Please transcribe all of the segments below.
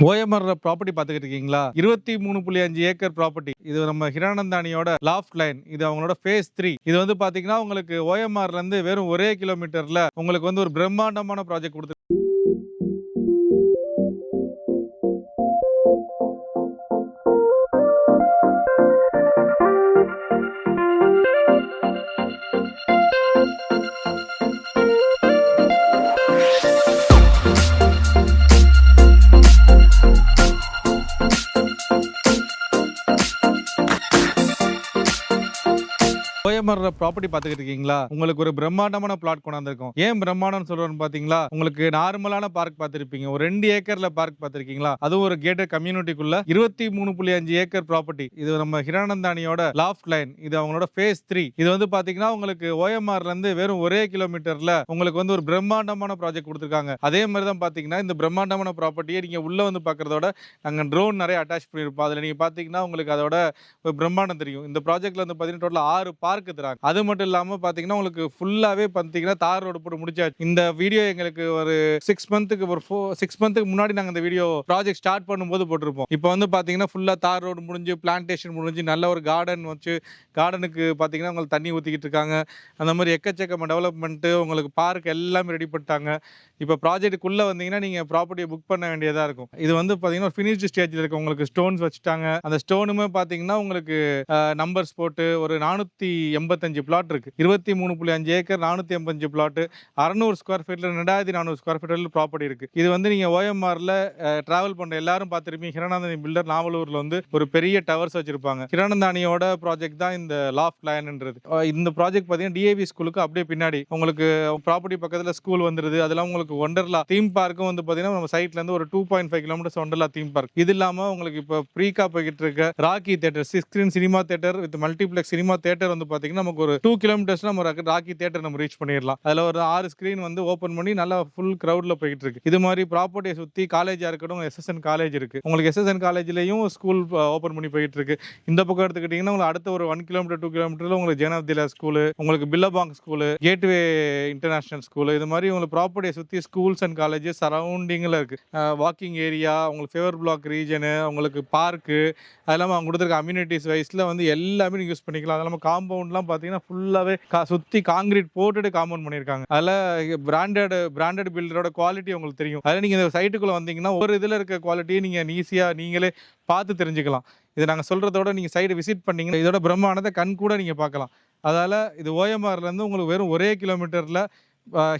OMR property பார்த்துக்கிட்டு இருக்கீங்களா? 23.5 acre property. இது நம்ம ஹிரானந்தானியோட லாஃப்ட் லைன். இது அவங்களோட ஃபேஸ் 3. இது வந்து பார்த்தீங்கன்னா, உங்களுக்கு ஓஎம்ஆர்ல இருந்து வெறும் ஒரே கிலோமீட்டர்ல உங்களுக்கு வந்து ஒரு பிரம்மாண்டமான ப்ராஜெக்ட் குடுத்து ஓஎம்ஆர் ப்ராப்பர்ட்டி பார்த்துக்கிட்டு இருக்கீங்களா? உங்களுக்கு ஒரு பிரம்மாண்டமான பிளாட் கொண்டாந்துருக்கோம். ஏன் பிரம்மாண்டம்னு சொல்றோம்னு பார்த்தீங்களா? உங்களுக்கு நார்மலான பார்க் பார்த்திருப்பீங்க. ஒரு 2 ஏக்கர்ல பார்க் பார்த்திருக்கீங்களா? அதுவும் ஒரு கேட்டட் கம்யூனிட்டிக்குள்ள 23.5 ஏக்கர் ப்ராப்பர்ட்டி. இது நம்ம ஹிரானந்தானியோட லாஃப்ட் லைன். இது அவங்களோட ஃபேஸ் 3. இது வந்து பார்த்தீங்கன்னா, உங்களுக்கு ஓஎம்ஆர்ல இருந்து வெறும் ஒரே கிலோமீட்டர்ல உங்களுக்கு வந்து ஒரு பிரம்மாண்டமான ப்ராஜெக்ட் குடுத்துருக்காங்க. அதே மாதிரி தான் பார்த்தீங்கன்னா, இந்த பிரம்மாண்டமான ப்ராப்பர்ட்டியை நீங்க உள்ள வந்து பார்க்கறதோட நாங்க ட்ரோன் நிறைய அட்டாச் பண்ணியிருப்போம். அதுல நீங்க பார்த்தீங்கன்னா, உங்களுக்கு அதோட ஒரு பிரம்மாண்டம் தெரியும். இந்த ப்ராஜெக்ட்ல வந்து பார்த்தீங்கன்னா, டோட்டலா 6 பார்க் தராங்க. அது மட்டும் இல்லாம பார்த்தீங்கன்னா, உங்களுக்கு ஃபுல்லாவே பார்த்தீங்கன்னா தார் ரோடு போட்டு முடிச்சாச்சு. இந்த வீடியோ எங்களுக்கு ஒரு 6 மந்த்துக்கு முன்னாடி நாங்க இந்த வீடியோ ப்ராஜெக்ட் ஸ்டார்ட் பண்ணும்போது போட்டிருப்போம். இப்போ வந்து பார்த்தீங்கன்னா, ஃபுல்லா தார் ரோடு முடிஞ்சு, பிளான்டேஷன் முடிஞ்சு, நல்ல ஒரு கார்டன் வச்சு, கார்டனுக்கு பார்த்தீங்கன்னா உங்களுக்கு தண்ணி ஊத்திக்கிட்டு இருக்காங்க. அந்த மாதிரி எக்கச்சக்கமா டெவலப்மெண்ட், உங்களுக்கு பார்க் எல்லாமே ரெடி பண்ணிட்டாங்க. இப்போ ப்ராஜெக்ட்டுக்குள்ள வந்தீங்கன்னா, நீங்க ப்ராப்பர்ட்டியை புக் பண்ண வேண்டியதா இருக்கும். இது வந்து பார்த்தீங்கன்னா, ஒரு ஃபினிஷ்டு ஸ்டேஜ்ல இருக்கு. உங்களுக்கு ஸ்டோன்ஸ் வச்சுட்டாங்க. அந்த ஸ்டோனுமே பார்த்தீங்கன்னா, உங்களுக்கு நம்பர்ஸ் போட்டு ஒரு 485 பிளாட் இருக்கு. 23.5 ஏக்கர் 485 பிளாட், 600 ஸ்கொயர் ஃபீட்ல 2400 ஸ்கொயர் ஃபீட்ல ப்ராப்பர்ட்டி இருக்கு. இது வந்து நீங்க ஓஎம்ஆர்ல டிராவல் பண்ற எல்லாரும் பார்த்திருப்பீங்க. ஹிரானந்தானி பில்டர் நாவலூர்ல வந்து ஒரு பெரிய டவர்ஸ் வச்சிருப்பாங்க. ஹிரானந்தானியோட ப்ராஜெக்ட் தான் இந்த லாஃப்ட் லைன்ன்றது. இந்த ப்ராஜெக்ட் பார்த்தீங்கன்னா, டிஏவி ஸ்கூலுக்கு அப்படியே பின்னாடி உங்களுக்கு ப்ராப்பர்ட்டி பக்கத்துல ஸ்கூல் வந்துருது. அதெல்லாம் உங்களுக்கு ஒண்டர்லா தீம் பார்க்கும் வந்து பார்த்தீங்கன்னா, நம்ம சைட்ல இருந்து ஒரு 2.5 கிலோமீட்டர்ஸ் ஒண்டர்லா தீம் பார்க். இது இல்லாம உங்களுக்கு இப்போ ப்ரீகா போய்கிட்டு இருக்க Rocky theatre, 6 screen cinema theatre with multiplex cinema theatre வந்து பார்த்தீங்கன்னா, நமக்கு ஒரு 2 கிலோமீட்டர்ஸ்ல நம்ம ராக்கி தியேட்டர் நம்ம ரீச் பண்ணிடலாம். அதுல ஒரு 6 ஸ்கிரீன் வந்து ஓபன் பண்ணி நல்லா ஃபுல் கிரவுட்ல போயிட்டு இருக்கு. இது மாதிரி ப்ராப்பர்ட்டியை சுத்தி காலேஜா இருக்கட்டும், எஸ்எஸ்என் காலேஜ் இருக்கு. உங்களுக்கு எஸ்எஸ்என் காலேஜ்லயும் ஸ்கூல் ஓபன் பண்ணி போயிட்டு இருக்கு. இந்த பக்கம் எடுத்துக்கிட்டீங்கன்னா, உங்களுக்கு அடுத்த ஒரு 1 கிலோமீட்டர் 2 கிலோமீட்டர்ல உங்களுக்கு ஜெனப்திலா ஸ்கூல், உங்களுக்கு பில்லபாங் ஸ்கூல், கேட்வே இன்டர்நேஷனல் ஸ்கூல், இது மாதிரி உங்களுக்கு ப்ராப்பர்ட்டியை சுத்தி ஸ்கூல்ஸ் அண்ட் காலேஜஸ் சரௌண்டிங்ல இருக்கு. வாக்கிங் ஏரியா, உங்களுக்கு ஃபேவர் பிளாக் ரீஜனு, உங்களுக்கு பார்க்கு, அது இல்லாமல் அவங்க கொடுத்துருக்க அம்யூனிட்டிஸ் வைஸ்ல வந்து எல்லாமே நீங்க யூஸ் பண்ணிக்கலாம். அது இல்லாமல் காம்பவுண்ட்லாம் பார்த்தீங்கன்னா ஃபுல்லாவே சுத்தி காங்கிரீட் போட்டுட்டு காம்பவுண்ட் பண்ணியிருக்காங்க. அதில் பிராண்டட் பில்டரோட குவாலிட்டி உங்களுக்கு தெரியும். அதில் நீங்க இந்த சைட்டுக்குள்ள வந்தீங்கன்னா, ஒரு இதுல இருக்க குவாலிட்டியை நீங்க ஈஸியா நீங்களே பார்த்து தெரிஞ்சுக்கலாம். இதை நாங்கள் சொல்றதோட நீங்க சைடு விசிட் பண்ணீங்கன்னா, இதோட பிரம்மாண்டத்தை கண் கூட நீங்க பார்க்கலாம். அதால இது ஓஎம்ஆர்ல இருந்து உங்களுக்கு வெறும் ஒரே கிலோமீட்டர்ல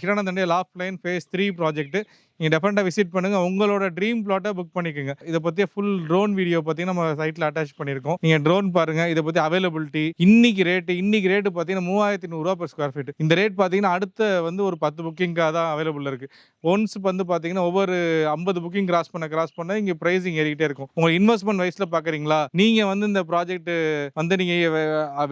Hiranandani loft line phase 3 project. நீங்க டெஃபினட்டா விசிட் பண்ணுங்க. உங்களோட ட்ரீம் பிளாட்டை புக் பண்ணிக்கோங்க. இதை பத்தி ஃபுல் ட்ரோன் வீடியோ பார்த்தீங்கன்னா நம்ம சைட்ல அட்டாச் பண்ணியிருக்கோம். நீங்க ட்ரோன் பாருங்க. இதை பத்தி அவைலபிலிட்டி, இன்னைக்கு ரேட்டு பார்த்தீங்கன்னா 3100 ரூபா per ஸ்கொயர் ஃபீட். இந்த ரேட் பார்த்தீங்கன்னா அடுத்த வந்து ஒரு 10 புக்கிங்காக தான் அவைலபிள் இருக்கு. ஒன்ஸ் வந்து பார்த்தீங்கன்னா ஒவ்வொரு 50 புக்கிங் கிராஸ் பண்ண இங்க பிரைசிங் ஏறிக்கிட்டே இருக்கும். உங்களுக்கு இன்வெஸ்ட்மெண்ட் வைஸ்ல பாக்குறீங்களா, நீங்க வந்து இந்த ப்ராஜெக்ட் வந்து நீங்க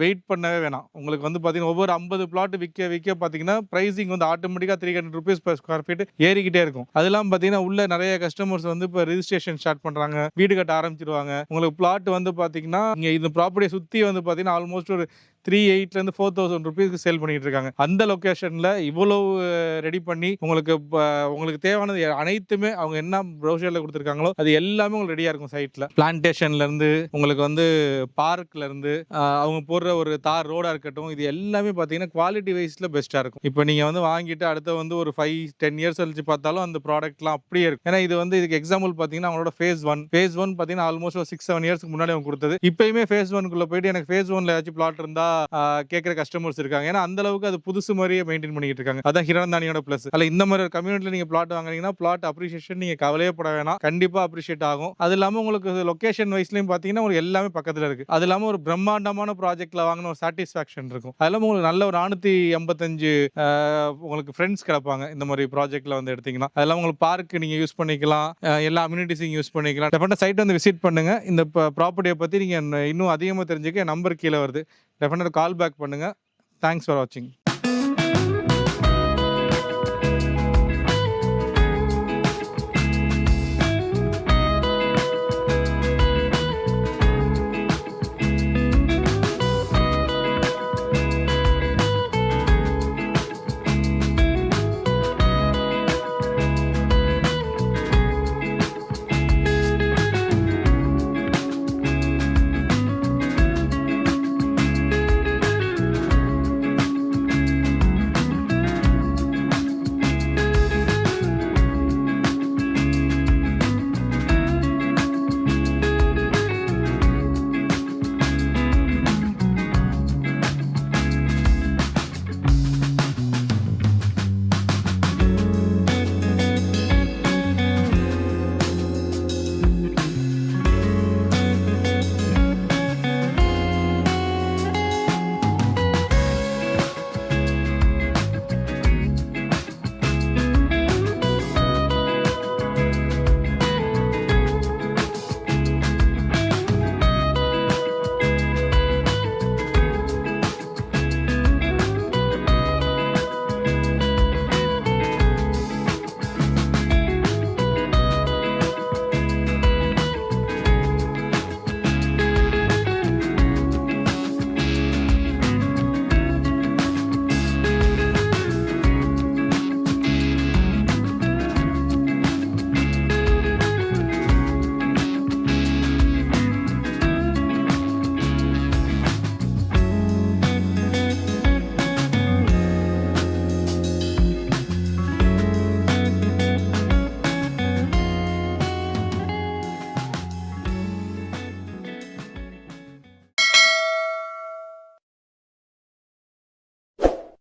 வெயிட் பண்ணவே வேணாம். உங்களுக்கு வந்து பார்த்தீங்கன்னா ஒவ்வொரு 50 பிளாட் விற்க பார்த்தீங்கன்னா பிரைசிங் வந்து ஆட்டோமேட்டிக்கா 300 rupees per ஸ்கொயர் ஃபீட் ஏறிக்கிட்டே இருக்கும். அதெல்லாம் பார்த்தீங்கன்னா உள்ள நிறைய கஸ்டமர்ஸ் வந்து இப்போ ரிஜிஸ்ட்ரேஷன் ஸ்டார்ட் பண்றாங்க, வீடு கட்ட ஆரம்பிச்சிருவாங்க. உங்களுக்கு பிளாட் வந்து பார்த்தீங்கன்னா இங்க இந்த ப்ராப்பர்ட்டியை சுற்றி வந்து பார்த்தீங்கன்னா ஆல்மோஸ்ட் ஒரு 3,800 இருந்து 4,000 rupees சேல் பண்ணிட்டு இருக்காங்க. அந்த லொகேஷன்ல இவ்வளவு ரெடி பண்ணி உங்களுக்கு தேவையானது அனைத்துமே அவங்க என்ன ப்ரௌசர்ல கொடுத்துருக்காங்களோ அது எல்லாமே உங்களுக்கு ரெடியா இருக்கும். சைட்ல பிளான்டேஷன்ல இருந்து உங்களுக்கு வந்து பார்க்ல இருந்து அவங்க போடுற ஒரு தார் ரோடா இருக்கட்டும், இது எல்லாமே பார்த்தீங்கன்னா குவாலிட்டி வைஸ்ல பெஸ்டா இருக்கும். இப்போ நீங்க வந்து வாங்கிட்டு அடுத்த வந்து ஒரு 5-10 இயர்ஸ் கழிச்சு பார்த்தாலும் அந்த ப்ராடக்ட்லாம் அப்படியே இருக்கும். ஏன்னா இது வந்து இதுக்கு எக்ஸாம்பிள் பார்த்தீங்கன்னா அவங்களோட ஃபேஸ் 1 பார்த்தீங்கன்னா ஆல்மோஸ்ட் 6-7 இயர்ஸ்க்கு முன்னாடி அவங்க கொடுத்தது. இப்பயுமே ஃபேஸ் 1 போயிட்டு எனக்கு ஃபேஸ் 1 ஏதாச்சும் பிளாட் இருந்தா கேட்குற கஸ்டமர்ஸ் இருக்காங்க. ஏன்னா அந்த அளவுக்கு அது புதுசு மாதிரியே மெயின்டைன் பண்ணிட்டு இருக்காங்க. அதான் ஹிரானந்தானியோட பிளஸ். அல்ல இந்த மாதிரி ஒரு கம்யூனிட்டில நீங்க பிளாட் வாங்குறீங்கன்னா பிளாட் அப்ரிசியேஷன் நீங்க கவலையே பட வேணாம், கண்டிப்பா அப்ரிஷியேட் ஆகும். அது இல்லாம உங்களுக்கு லொகேஷன் வைஸ்லயும் பாத்தீங்கன்னா உங்களுக்கு எல்லாமே பக்கத்துல இருக்கு. அது இல்லாம ஒரு பிரம்மாண்டமான ப்ராஜெக்ட்ல வாங்கின ஒரு சாட்டிஸ்பாக்சன் இருக்கும். அது இல்லாம உங்களுக்கு நல்ல ஒரு 485 உங்களுக்கு ஃப்ரெண்ட்ஸ் கிடைப்பாங்க இந்த மாதிரி ப்ராஜெக்ட்ல வந்து எடுத்தீங்கன்னா. அதெல்லாம் உங்களுக்கு பார்க் நீங்க யூஸ் பண்ணிக்கலாம், எல்லா அம்யூனிட்டிஸையும் யூஸ் பண்ணிக்கலாம். டெஃபினட்டா சைட் வந்து விசிட் பண்ணுங்க. இந்த ப்ராப்பர்ட்டியை பத்தி நீங்க இன்னும் அதிகமாக தெரிஞ்சுக்க நம்பர் கீழே வருது. டெஃபினட்டா கால் பேக் பண்ணுங்க. தேங்க்ஸ் ஃபார் வாட்சிங்.